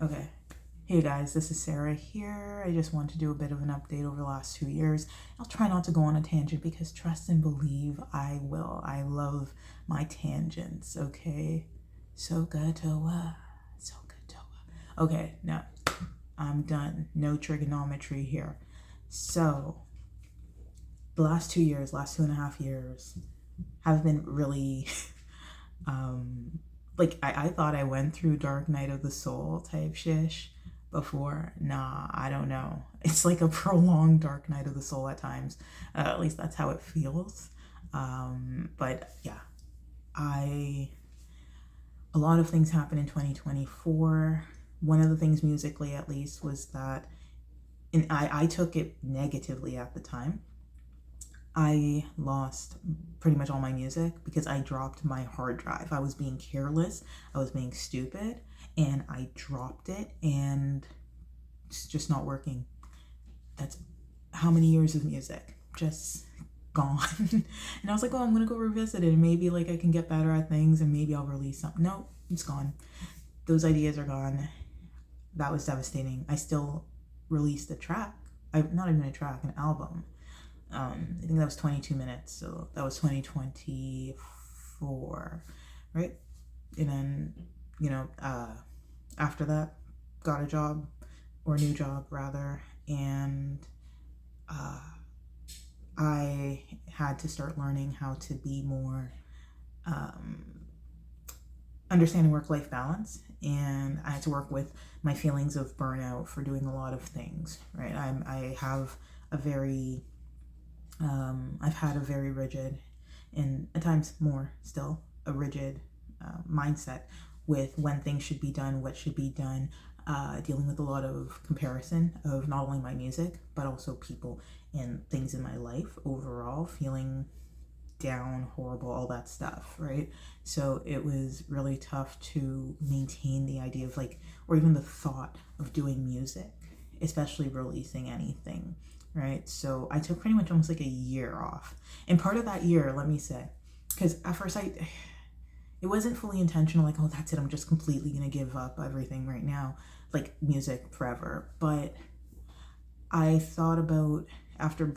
Okay. Hey guys, this is Sarah here. I just want to do a bit of an update over the last 2 years. I'll try not to go on a tangent because trust and believe I will. I love my tangents, okay? So good to so good to Okay, now I'm done. No trigonometry here. So, the last 2 years, last 2.5 years have been really like I thought I went through Dark Night of the Soul type shish before. Nah, I don't know. It's like a prolonged Dark Night of the Soul at times. At least that's how it feels. But yeah, I a lot of things happened in 2024. One of the things musically, at least, was that, and I took it negatively at the time. I lost pretty much all my music because I dropped my hard drive. I was being careless, I was being stupid, and I dropped it, and it's just not working. That's how many years of music just gone. And I was like, oh, I'm gonna go revisit it, and maybe like I can get better at things, and maybe I'll release something. No, it's gone. Those ideas are gone. That was devastating. I still released a track. Not even a track, an album. I think that was 22 minutes, so that was 2024, right? And then, after that, got a job, or a new job rather, and I had to start learning how to be more understanding work-life balance, and I had to work with my feelings of burnout for doing a lot of things, right? I have a very I've had a very rigid, and at times more still, a rigid mindset with when things should be done, what should be done, dealing with a lot of comparison of not only my music, but also people and things in my life overall, feeling down, horrible, all that stuff, right? So it was really tough to maintain the idea of or even the thought of doing music, especially releasing anything, right? So I took pretty much almost like a year off. And part of that year, let me say, because at first it wasn't fully intentional, like, oh, that's it, I'm just completely gonna give up everything right now, like music forever. But I thought about, after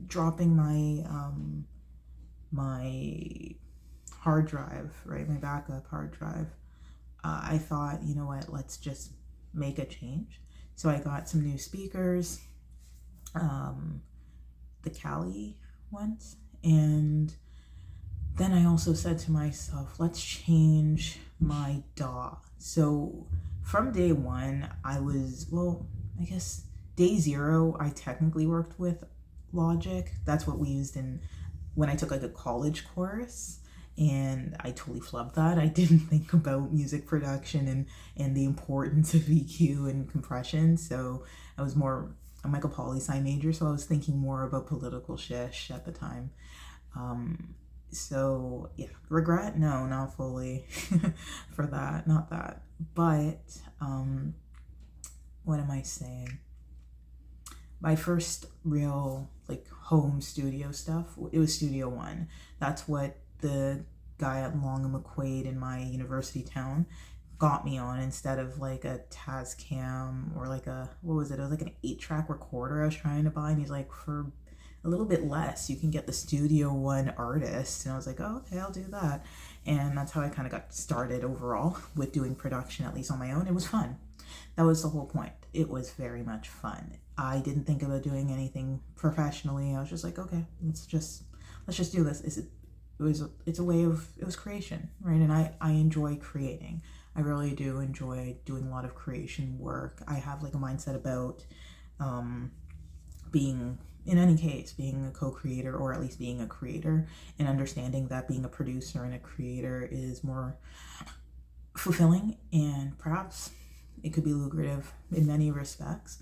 dropping my hard drive, right, my backup hard drive, I thought, you know what, let's just make a change. So I got some new speakers, the Kali ones, and then I also said to myself, let's change my DAW. So from day one, I guess day zero, I technically worked with Logic. That's what we used when I took like a college course, and I totally flubbed that. I didn't think about music production and the importance of EQ and compression. So I'm like a poli-sci major, so I was thinking more about political shish at the time. So yeah, regret? No, not fully for that, not that. But what am I saying? My first real home studio stuff, it was Studio One. That's what the guy at Long and McQuaid in my university town got me on, instead of like a Tascam or like what was it? It was like an 8-track recorder I was trying to buy, and he's like, for a little bit less, you can get the Studio One Artist. And I was like, oh, okay, I'll do that. And that's how I kind of got started overall with doing production, at least on my own. It was fun. That was the whole point. It was very much fun. I didn't think about doing anything professionally. I was just like, okay, let's just do this. It's a way of, it was creation, right? And I enjoy creating. I really do enjoy doing a lot of creation work. I have like a mindset about being, in any case, being a co-creator, or at least being a creator, and understanding that being a producer and a creator is more fulfilling, and perhaps it could be lucrative in many respects,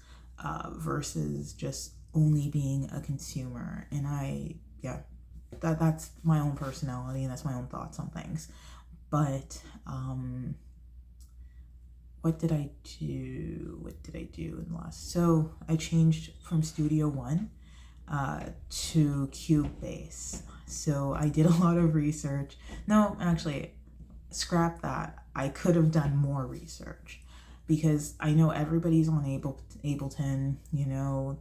versus just only being a consumer. And that's my own personality, and that's my own thoughts on things. But what did I do in the last? So I changed from Studio One to Cubase. So I did a lot of research. No, actually, scrap that. I could have done more research. because I know everybody's on Ableton,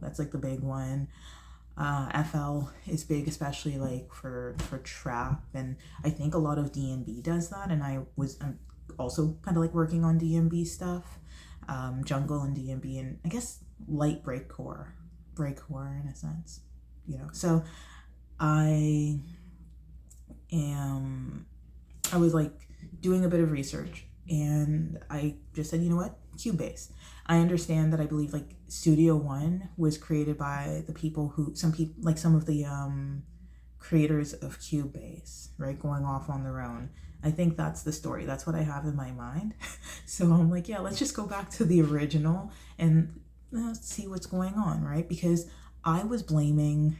that's like the big one. FL is big, especially like for trap, and I think a lot of DnB does that. And I'm also kind of like working on DnB stuff, jungle and DnB, and I guess light breakcore in a sense, So I was like doing a bit of research, and I just said, you know what, Cubase. I understand that I believe like Studio One was created by the people some of the creators of Cubase, right? Going off on their own. I think that's the story. That's what I have in my mind. So I'm like, yeah, let's just go back to the original and see what's going on, right? Because I was blaming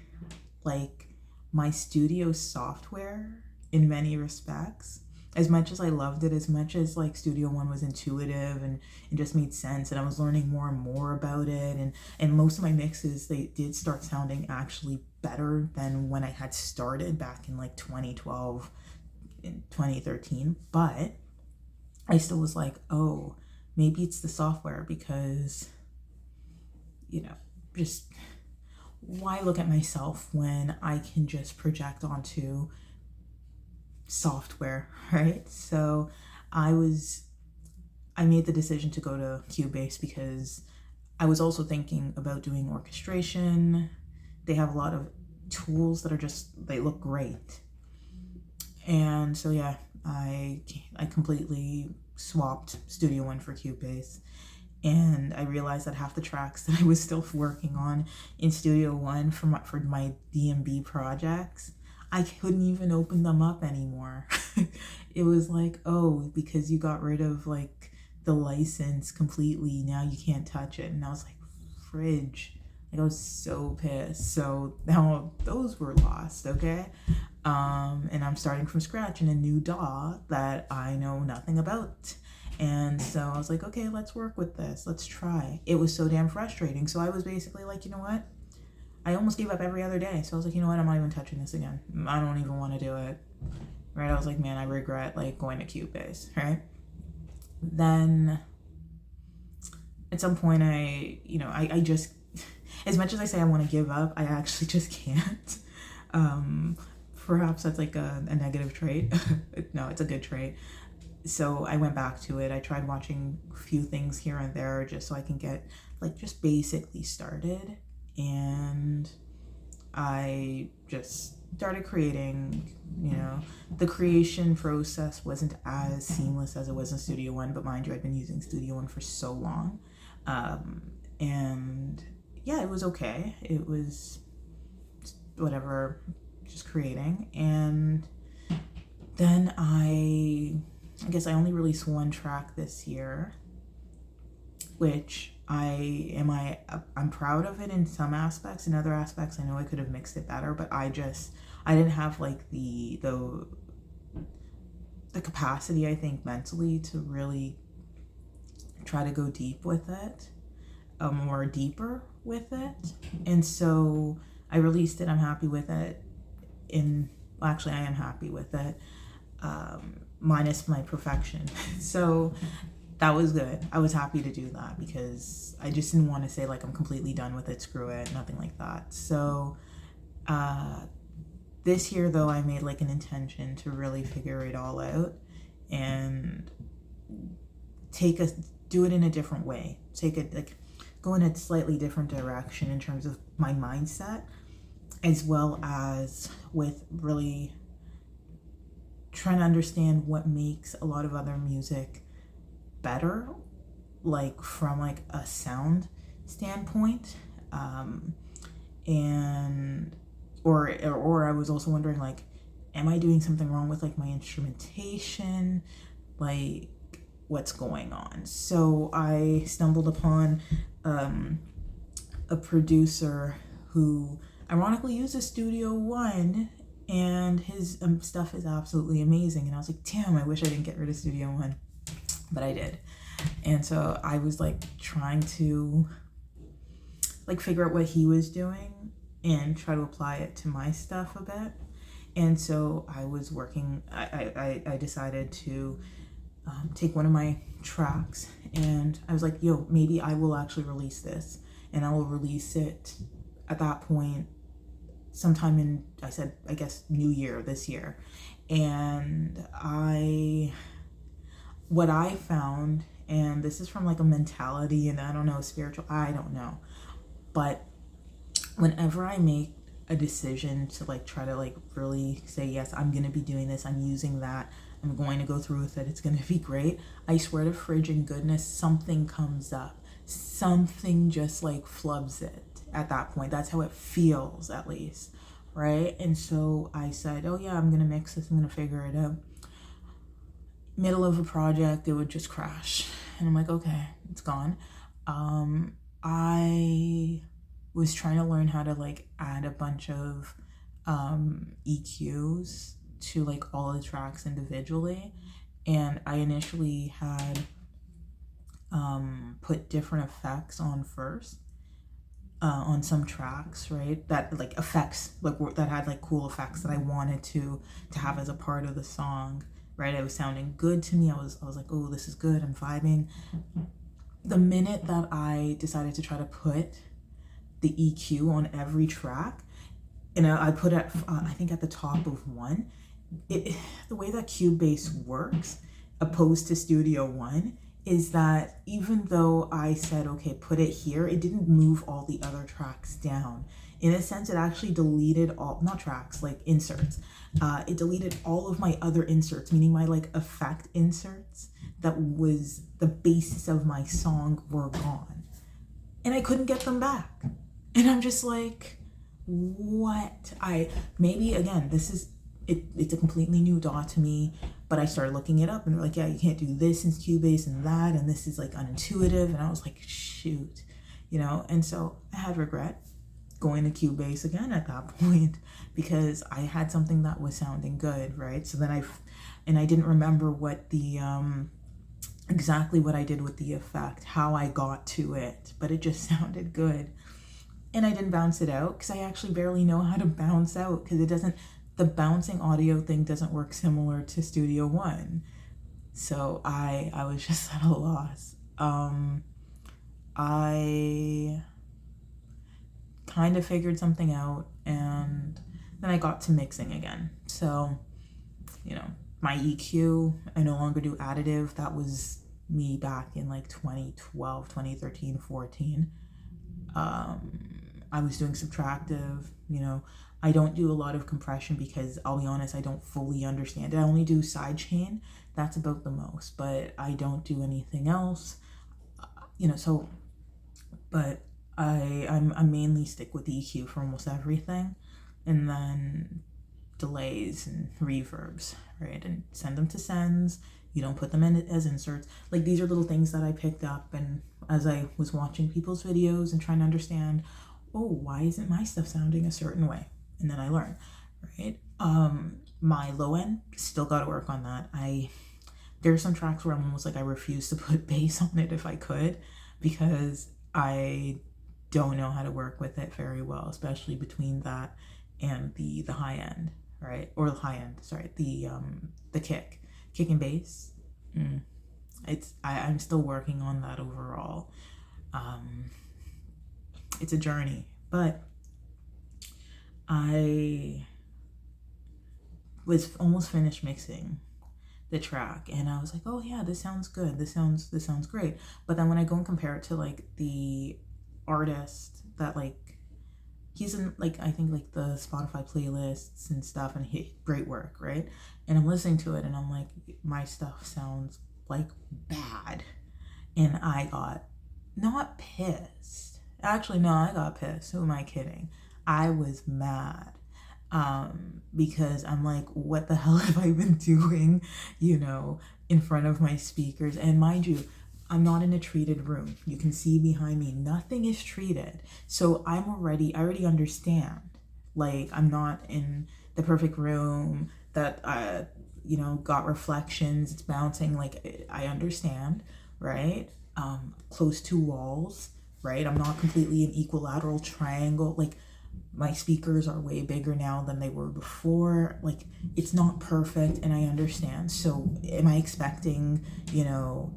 like my studio software in many respects. As much as I loved it, as much as like Studio One was intuitive and it just made sense, and I was learning more and more about it, and most of my mixes, they did start sounding actually better than when I had started back in like 2012 and 2013. But I still was like, oh, maybe it's the software, because just why look at myself when I can just project onto software, right? So I made the decision to go to Cubase because I was also thinking about doing orchestration. They have a lot of tools that they look great. And so yeah, I completely swapped Studio One for Cubase. And I realized that half the tracks that I was still working on in Studio One for my DnB projects, I couldn't even open them up anymore. It was like, oh, because you got rid of like the license completely, now you can't touch it. And I was like, fridge. Like, I was so pissed. So now those were lost, okay? And I'm starting from scratch in a new DAW that I know nothing about. And so I was like, okay, let's work with this. Let's try. It was so damn frustrating. So I was basically like, you know what? I almost gave up every other day. So I was like, you know what? I'm not even touching this again. I don't even want to do it. Right? I was like, man, I regret like going to Cubase, right? Then at some point I just, as much as I say I want to give up, I actually just can't. Perhaps that's like a negative trait. No, it's a good trait. So I went back to it. I tried watching a few things here and there just so I can get like just basically started. And I just started creating, the creation process wasn't as seamless as it was in Studio One, but mind you, I've been using Studio One for so long. And yeah, it was okay. It was whatever, just creating. And then I guess I only released one track this year, which I'm proud of it in some aspects. In other aspects, I know I could have mixed it better, but I didn't have like the capacity, I think, mentally to really try to go deep with it, more deeper with it. And so I released it. I'm happy with it. Actually, I am happy with it, minus my perfection. So that was good. I was happy to do that because I just didn't want to say like I'm completely done with it, screw it, nothing like that. So this year though, I made like an intention to really figure it all out and do it in a different way. Go in a slightly different direction in terms of my mindset, as well as with really trying to understand what makes a lot of other music better, like from like a sound standpoint, or I was also wondering like, am I doing something wrong with like my instrumentation, like what's going on? So I stumbled upon a producer who ironically uses Studio One, and his stuff is absolutely amazing. And I was like, damn, I wish I didn't get rid of Studio One. But I did. And so I was like trying to like figure out what he was doing and try to apply it to my stuff a bit. And so I was working, I decided to take one of my tracks, and I was like, yo, maybe I will actually release this, and I will release it at that point sometime in, I guess New Year this year. And what I found, and this is from like a mentality and I don't know, spiritual, I don't know, but whenever I make a decision to like try to like really say, yes, I'm gonna be doing this, I'm using that, I'm going to go through with it, it's gonna be great, I swear to friggin' goodness, something comes up, something just like flubs it at that point. That's how it feels, at least, right? And so I said, oh yeah, I'm gonna mix this, I'm gonna figure it out. Middle of a project, it would just crash, and I'm like, okay, it's gone. I was trying to learn how to like add a bunch of EQs to like all the tracks individually, and I initially had put different effects on first on some tracks, right, that like effects like that had like cool effects that I wanted to have as a part of the song, right? It was sounding good to me. I was like, oh, this is good, I'm vibing. The minute that I decided to try to put the EQ on every track, and I put it I think at the top of one, the way that Cubase works opposed to Studio One is that even though I said, okay, put it here, it didn't move all the other tracks down. In a sense, it actually deleted all, not tracks, like inserts. It deleted all of my other inserts, meaning my like effect inserts that was the basis of my song were gone. And I couldn't get them back. And I'm just like, what? Maybe again, this is, it's a completely new DAW to me, but I started looking it up and they're like, yeah, you can't do this in Cubase and that, and this is like unintuitive. And I was like, shoot, you know? And so I had regret going to Cubase again at that point because I had something that was sounding good, right? So then I didn't remember what the, exactly what I did with the effect, how I got to it, but it just sounded good. And I didn't bounce it out because I actually barely know how to bounce out because it doesn't, the bouncing audio thing doesn't work similar to Studio One. So I was just at a loss. I kind of figured something out and then I got to mixing again. So, you know, my EQ, I no longer do additive. That was me back in like 2012, 2013, 14. I was doing subtractive, you know. I don't do a lot of compression because I'll be honest, I don't fully understand it. I only do sidechain. That's about the most, but I don't do anything else, you know, so, but I mainly stick with EQ for almost everything, and then delays and reverbs, right? And send them to sends. You don't put them in as inserts. Like, these are little things that I picked up, and as I was watching people's videos and trying to understand, oh, why isn't my stuff sounding a certain way? And then I learn, right? My low end, still got to work on that. There are some tracks where I'm almost like I refuse to put bass on it if I could, because I don't know how to work with it very well, especially between that and the high end, right? Or the high end, sorry, the kick and bass. I'm still working on that overall. It's a journey, but I was almost finished mixing the track and I was like, oh yeah, this sounds good, this sounds great. But then when I go and compare it to like the artist that like he's in, like, I think like the Spotify playlists and stuff, and great work, right? And I'm listening to it and I'm like, my stuff sounds like bad. And I got not pissed. Actually, no, I got pissed. Who am I kidding? I was mad. Because I'm like, what the hell have I been doing, you know, in front of my speakers? And mind you, I'm not in a treated room. You can see behind me, nothing is treated. So I already understand. Like, I'm not in the perfect room that, you know, got reflections, it's bouncing. Like, I understand, right? Close to walls, right? I'm not completely an equilateral triangle. Like, my speakers are way bigger now than they were before. Like, it's not perfect, and I understand. So am I expecting, you know,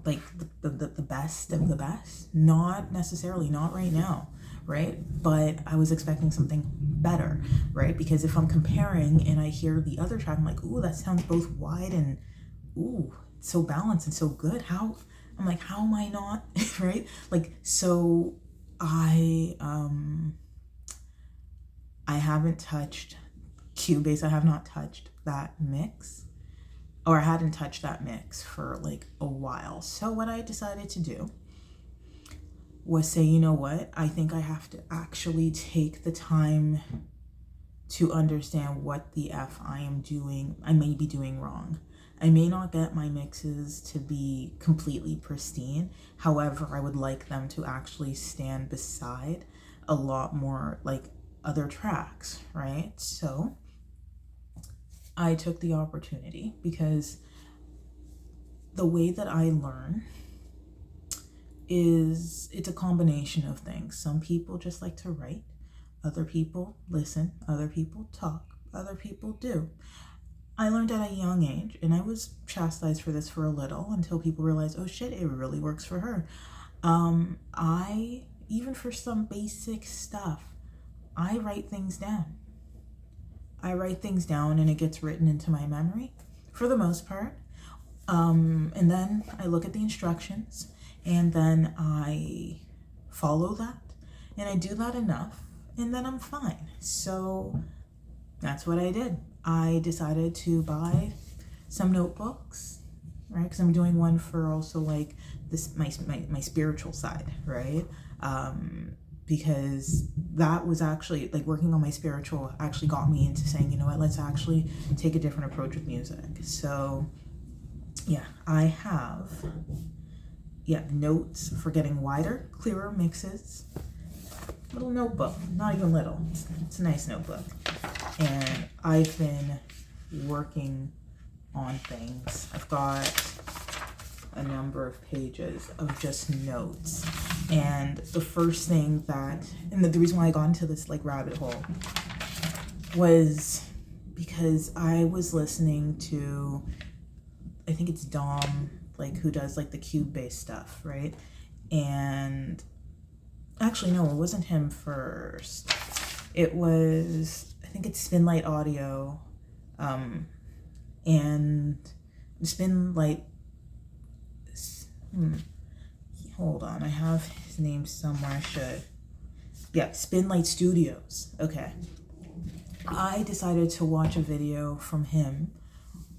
like the best of the best? Not necessarily, not right now, right? But I was expecting something better, right? Because if I'm comparing and I hear the other track, I'm like, ooh, that sounds both wide and ooh, it's so balanced and so good. I'm like, how am I not right? Like, so I haven't touched Cubase. I have not touched that mix, or I hadn't touched that mix for like a while. So what I decided to do was say, you know what? I think I have to actually take the time to understand what the F I may be doing wrong. I may not get my mixes to be completely pristine. However, I would like them to actually stand beside a lot more like other tracks, right? So I took the opportunity, because the way that I learn is it's a combination of things. Some people just like to write, other people listen, other people talk, other people do. I learned at a young age, and I was chastised for this for a little until people realized, oh shit, it really works for her. Even for some basic stuff, I write things down. And it gets written into my memory for the most part. And then I look at the instructions, and then I follow that, and I do that enough, and then I'm fine. So that's what I did. I decided to buy some notebooks, right? Because I'm doing one for also like this my spiritual side, right? Because that was actually like working on my spiritual actually got me into saying, you know what, let's actually take a different approach with music. So yeah, I have notes for getting wider, clearer mixes. Little notebook, not even little. It's a nice notebook. And I've been working on things. I've got a number of pages of just notes. And the first thing and the reason why I got into this like rabbit hole was because I was listening to, I think it's Dom, like who does like the Cubase stuff, right? And actually, no, it wasn't him first. It was, I think it's Spinlight Audio, and Spinlight, hold on, I have his name somewhere, I should. Yeah, Spinlight Studios, okay. I decided to watch a video from him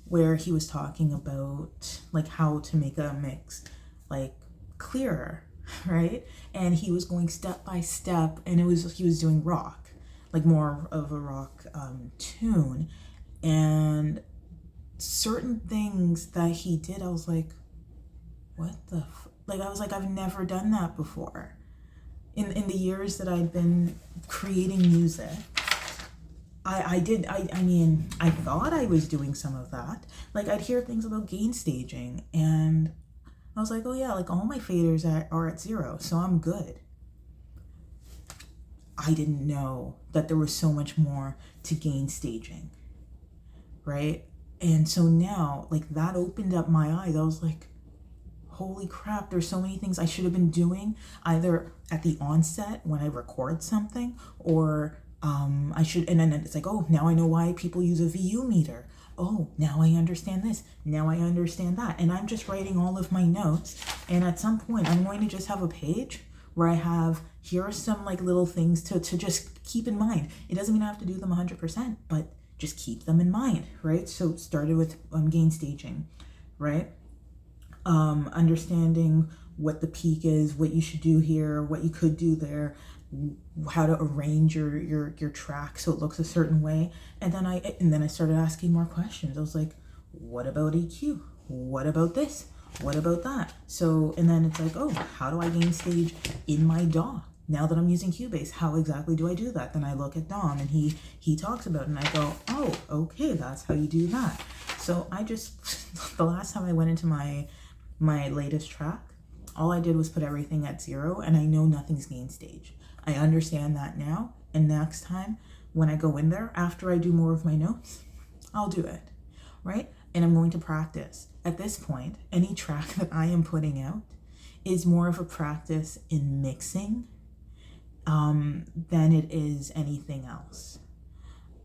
where he was talking about like how to make a mix like clearer, right? And he was going step by step, and he was doing rock, like more of a rock tune, and certain things that he did, I was like, what the like I was like, I've never done that before. In the years that I'd been creating music, I thought I was doing some of that. Like I'd hear things about gain staging, and I was like, oh yeah, like all my faders are at 0, so I'm good. I didn't know that there was so much more to gain staging, right? And so now, like that opened up my eyes. I was like, holy crap, there's so many things I should have been doing either at the onset when I record something, or I should, and then it's like, oh, now I know why people use a VU meter. Oh, now I understand this. Now I understand that. And I'm just writing all of my notes. And at some point, I'm going to just have a page where I have, here are some like little things to just keep in mind. It doesn't mean I have to do them 100%, but just keep them in mind, right? So it started with gain staging, right? Understanding what the peak is, what you should do here, what you could do there, how to arrange your track so it looks a certain way. And then I started asking more questions. I was like, what about EQ? What about this? What about that? So, and then it's like, oh, how do I gain stage in my DAW? Now that I'm using Cubase, how exactly do I do that? Then I look at Dom, and he talks about it, and I go, oh, okay, that's how you do that. So I just, the last time I went into my latest track, all I did was put everything at 0, and I know nothing's gain stage. I understand that now, and next time when I go in there, after I do more of my notes, I'll do it, right? and I'm going to practice. At this point, any track that I am putting out is more of a practice in mixing than it is anything else.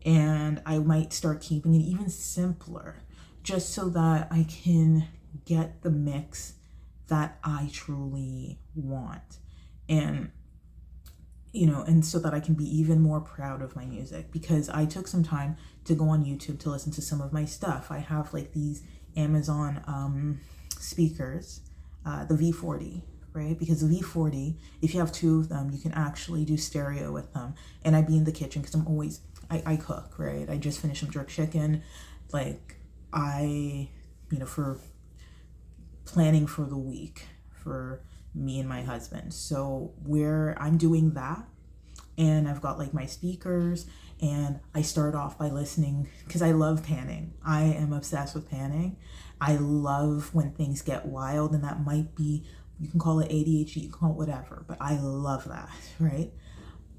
And I might start keeping it even simpler just so that I can get the mix that I truly want. And and so that I can be even more proud of my music, because I took some time to go on YouTube to listen to some of my stuff. I have like these Amazon speakers, the V40, right? Because the V40, if you have two of them, you can actually do stereo with them. And I'd be in the kitchen because I cook, right? I just finished some jerk chicken. Like for planning for the week for me and my husband. So where I'm doing that, and I've got like my speakers, and I start off by listening because I love panning. I am obsessed with panning. I love when things get wild, and that might be, you can call it ADHD, you can call it whatever, but I love that, right?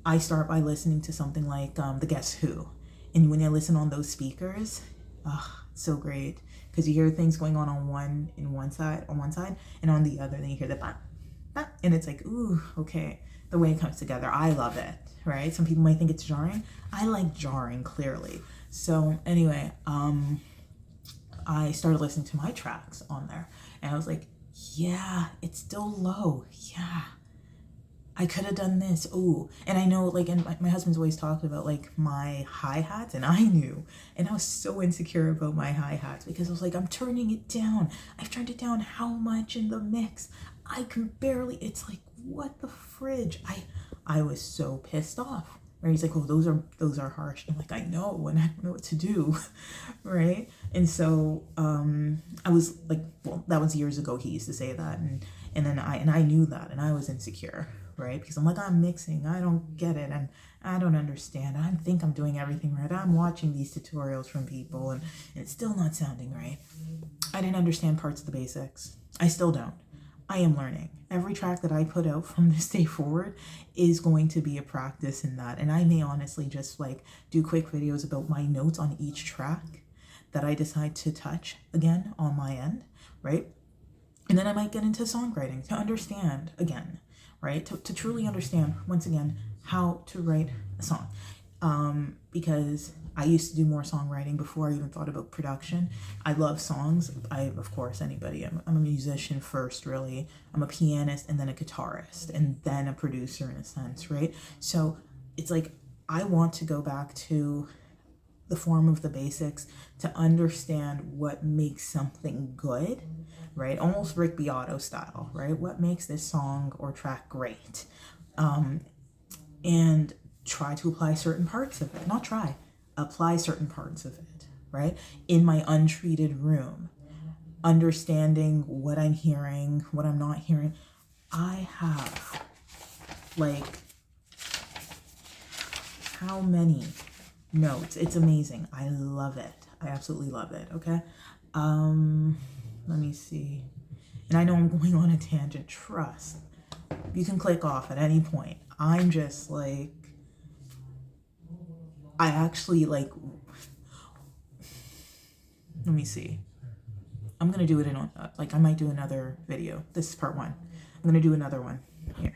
I start by listening to something like the Guess Who. And when I listen on those speakers, it's so great, because you hear things going on one side, and on the other, then you hear the bang, bang, and it's like, ooh, okay, the way it comes together. I love it, right? Some people might think it's jarring. I like jarring, clearly. So anyway, I started listening to my tracks on there, and I was like, yeah, it's still low. Yeah, I could have done this. Ooh. And I know, like, and my husband's always talked about, like, my hi-hats, and I knew. And I was so insecure about my hi-hats because I was like, I'm turning it down. I've turned it down how much in the mix? I can barely, it's like, what the fridge? I was so pissed off. Right? He's like, oh, those are harsh. I'm like, I know, and I don't know what to do. Right? And so I was like, well, that was years ago he used to say that, and then I knew that, and I was insecure, right? Because I'm like, I'm mixing, I don't get it, and I don't understand. I think I'm doing everything right. I'm watching these tutorials from people, and it's still not sounding right. I didn't understand parts of the basics. I still don't. I am learning. Every track that I put out from this day forward is going to be a practice in that. And I may honestly just like do quick videos about my notes on each track that I decide to touch again on my end, right? And then I might get into songwriting to understand again, right? To truly understand, once again, how to write a song. Because I used to do more songwriting before I even thought about production. I love songs. Of course, anybody. I'm a musician first, really. I'm a pianist and then a guitarist and then a producer in a sense, right? So it's like I want to go back to the form of the basics to understand what makes something good, right? Almost Rick Beato style, right? What makes this song or track great? And try to apply certain parts of it. Not try, apply certain parts of it, right? In my untreated room, understanding what I'm hearing, what I'm not hearing. I have like how many notes? It's amazing. I love it. I absolutely love it. Okay. Let me see. And I know I'm going on a tangent. Trust. You can click off at any point. I'm just like, I actually like, let me see. I'm going to do it in, I might do another video. This is part one. I'm going to do another one here.